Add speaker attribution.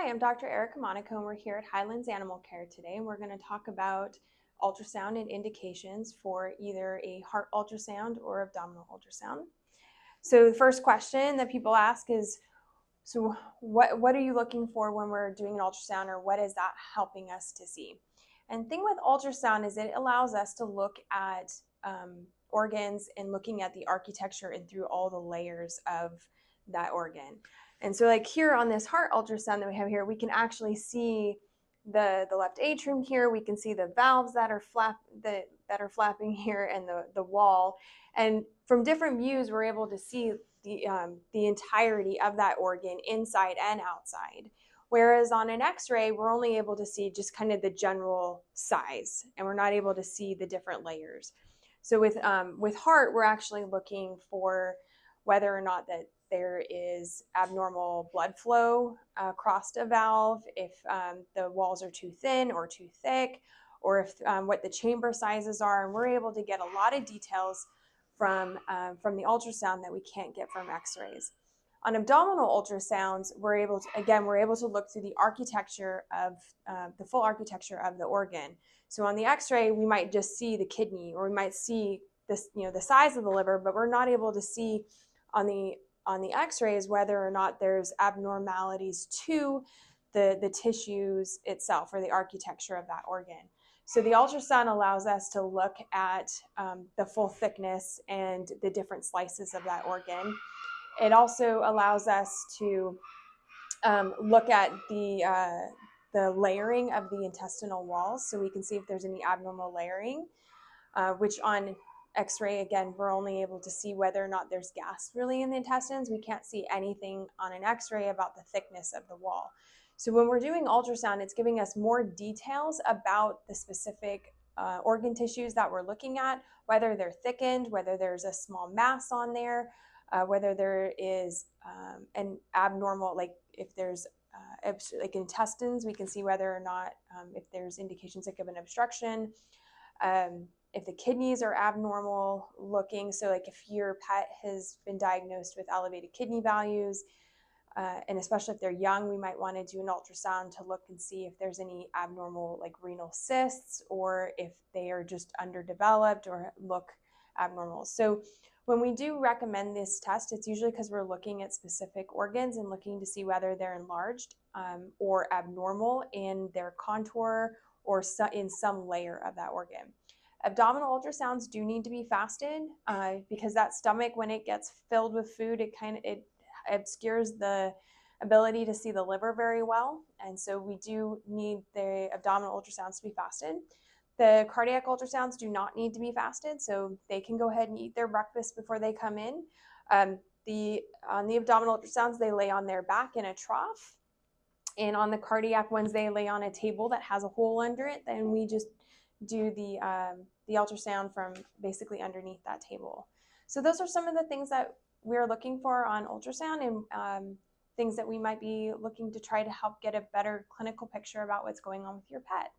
Speaker 1: Hi, I'm Dr. Erica Monaco, and we're here at Highlands Animal Care today, and we're going to talk about ultrasound and indications for either a heart ultrasound or abdominal ultrasound. So the first question that people ask is, so what are you looking for when we're doing an ultrasound, or what is that helping us to see? And the thing with ultrasound is it allows us to look at organs and looking at the architecture and through all the layers of that organ. And so like here on this heart ultrasound that we have here, we can actually see the left atrium here. We can see the valves that are flapping here, and the wall. And from different views, we're able to see the entirety of that organ inside and outside. Whereas on an x-ray, we're only able to see just kind of the general size, and we're not able to see the different layers. So with heart, we're actually looking for whether or not that there is abnormal blood flow across a valve, if the walls are too thin or too thick, or if what the chamber sizes are. And we're able to get a lot of details from the ultrasound that we can't get from x-rays. On abdominal ultrasounds, we're able to look through the architecture of the full architecture of the organ. So on the x-ray, we might just see the kidney, or we might see this, the size of the liver, but we're not able to see on the x-rays whether or not there's abnormalities to the tissues itself or the architecture of that organ. So the ultrasound allows us to look at the full thickness and the different slices of that organ. It also allows us to look at the layering of the intestinal walls, so we can see if there's any abnormal layering, which on x-ray, again, we're only able to see whether or not there's gas really in the intestines. We can't see anything on an x-ray about the thickness of the wall. So when we're doing ultrasound, it's giving us more details about the specific organ tissues that we're looking at, whether they're thickened, whether there's a small mass on there, whether there is an abnormal, like if there's like intestines, we can see whether or not if there's indications like of an obstruction. If the kidneys are abnormal looking, so like if your pet has been diagnosed with elevated kidney values, and especially if they're young, we might want to do an ultrasound to look and see if there's any abnormal like renal cysts, or if they are just underdeveloped or look abnormal. So when we do recommend this test, it's usually because we're looking at specific organs and looking to see whether they're enlarged or abnormal in their contour or in some layer of that organ. Abdominal ultrasounds do need to be fasted because that stomach, when it gets filled with food, it obscures the ability to see the liver very well. And so we do need the abdominal ultrasounds to be fasted. The cardiac ultrasounds do not need to be fasted, so they can go ahead and eat their breakfast before they come in. On the abdominal ultrasounds, they lay on their back in a trough. And on the cardiac ones, they lay on a table that has a hole under it. Then we just do the ultrasound from basically underneath that table. So those are some of the things that we're looking for on ultrasound, and things that we might be looking to try to help get a better clinical picture about what's going on with your pet.